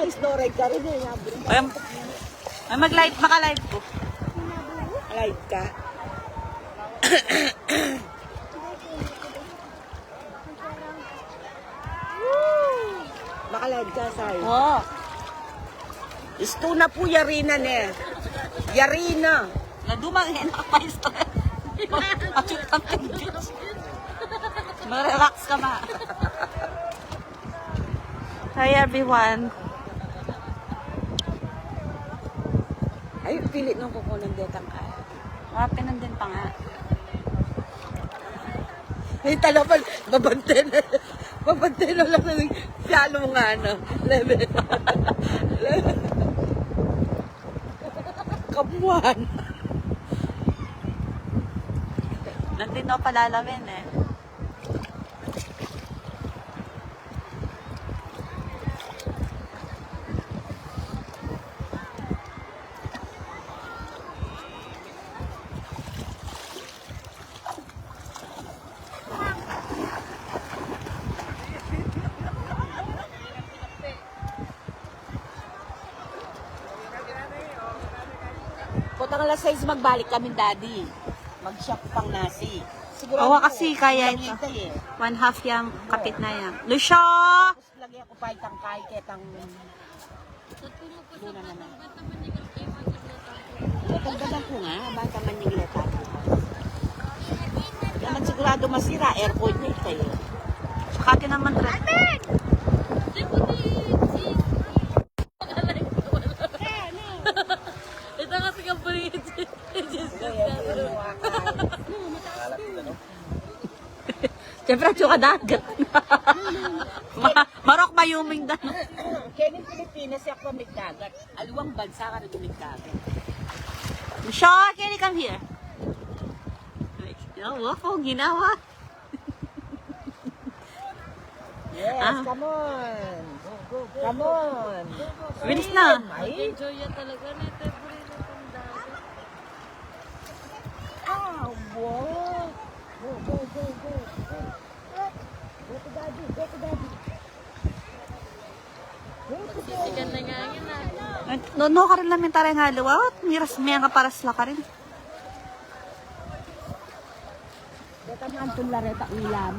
Storage ka rin eh. Ay, mag-live, maka-live ko. Live ka? Maka-live ka, Sai. Oo. Isto na po Yarina ne. Yarina. Nadumang yan, nakapaisto. Achut ang pinggit. Mag-relax ka ba? Hi everyone. Ay, pilit nung kukunan detang ka. Mapinan din pa nga. Ay, talapan, babante na. Babante na lang ng siyalo nga, ano. Lebe. Kamuan. Nandun ako palalamin eh. Putang alas 6 magbalik kami, Daddy. Mag-shop pang nasi. Awa kasi kaya ito. Eh. 1/2 yung kapit na yan. Lucio! Tapos lagi ako pa itang kay ketang doon na naman. Natagdagan ko nga, bata man yung gilatan. Naman sigurado masira, aircon niya kayo. Saka naman rin. Ito kasi ka po rin. Siyempre, tsuka dagat. Marok mayuming dan. Kaya ng Pilipinas, siya ako magdagat. Aluwang bansa ka rin magdagat. Lucio, can you come here? Oh, wow, ginawa. Yes, come on. Come on. Bilis na. Enjoy yan talaga. Nito po rin ang dagat. Ah, wow. Go, go, go, go. Go to daddy, go to daddy. Sikan na nga yun ah. No ka rin lang yung tarang halawa. Miras may nga para sila ka rin. Dito nga ang lareta ulam.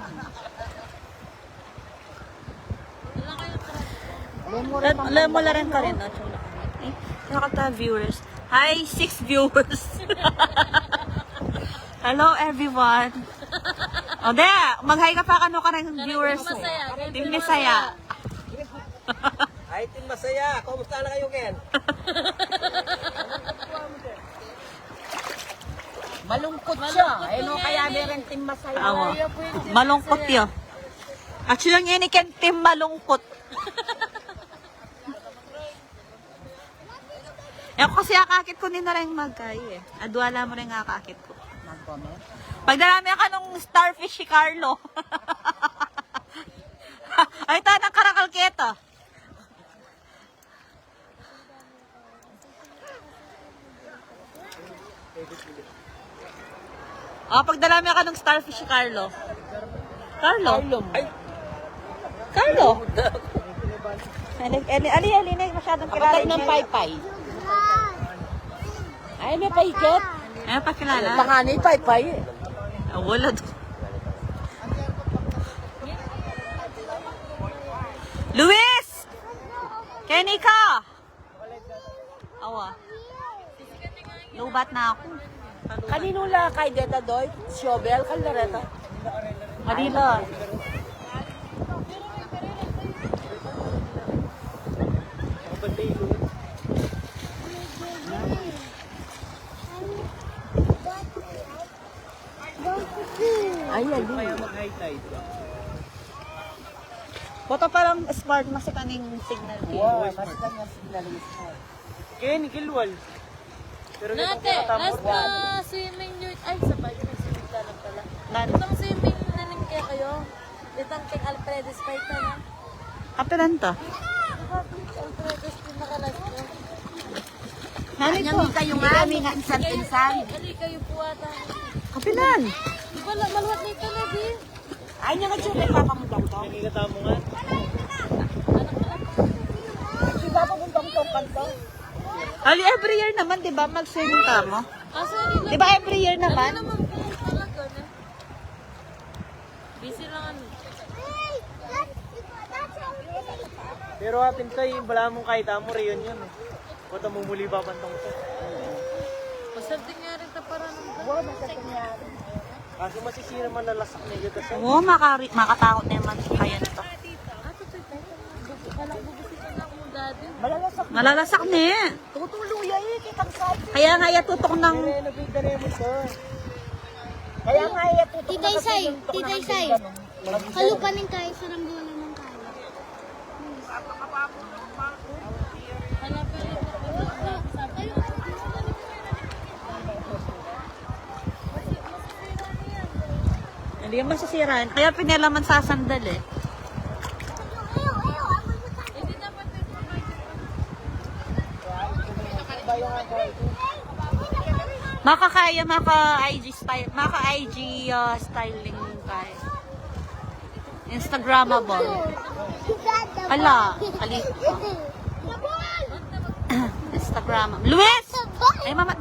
Alam mo rin ka rin. Eh, nakata viewers. Hi, 6 viewers. Hello everyone. O, de, mag-hi ka pa kano ka rin viewers. Team Misaya. Ay, Team Masaya. Kumusta na kayo, Ken? Malungkot siya. Eh, no, kaya meron team masaya. Awa. Malungkot yun. Actually, yung inikin team malungkot. Yan kasi akakit ko din na rin magkay eh. Adwala mo rin akakit ko. Mag-comment. Pagdarami ka nung starfish si Carlo. Ay, tanang karakal keto. Pagdarami ka nung starfish si Carlo. Carlo? Carlo? Ali, masyadong kilala. Kapatay ng paypay. Ay, may paikot. Ayaw pa kilala. Panganay paypay eh. Wala doon. Luis! Kenny ka! Awa. Lubat na ako. Kanino la kay Deta Doy? Shobel, kaldereta. Manila. Ay, ali. Mag-high tide. Boto parang smart mas kaning signal. Wow, mas kanya signalist mo. Ken, kilwal. Pero Nate, last na swimming nyo. Ay, sabay na swimming ka lang pala. Itong swimming na rin kaya kayo. Itong King Alfred's fight na na. Kapilan to? Alfred's pinaka-last nyo. Kanya mi kayo nga, mi nga insan-insan. Ali kayo po ata. Kapilan? Wala, maluwat nito na din. Ay, niya nga siya, may papamudang to. Nakikita mo nga. Diba pantong. Ali, every year naman, di ba, mag-swimming ka mo? Kaso nila, Di ba every year ano naman? naman po talaga na. Busy lang ano. Pero atin tayo, wala mong kahit amo reunion eh. Punta mo muli ba pantong ko? Masarting nga rin para ng Wow, masarap niya. Kaso masisira man lalasak na ito sa... Oo, makatakot na naman kaya nito. Walang bubisikan na akong daddy. Malalasak. Malalasak na eh. Tutuluya eh, kitang sabi. Kaya nga tutok ng... Renovate na rin mo ito. Kaya nga tutok Titay Say, Titay Say. Kalupanin kayo sa rambulan ng kaya. Hala pa rin ako. Sabi ko, Hindi yung masisiraan. Kaya pinalaman sa sandal eh. hindi dapat may Makakaya, maka-IG style, maka-IG styling kaya. Instagrammable. Ala, Instagrammable. Luis! Ay, mama,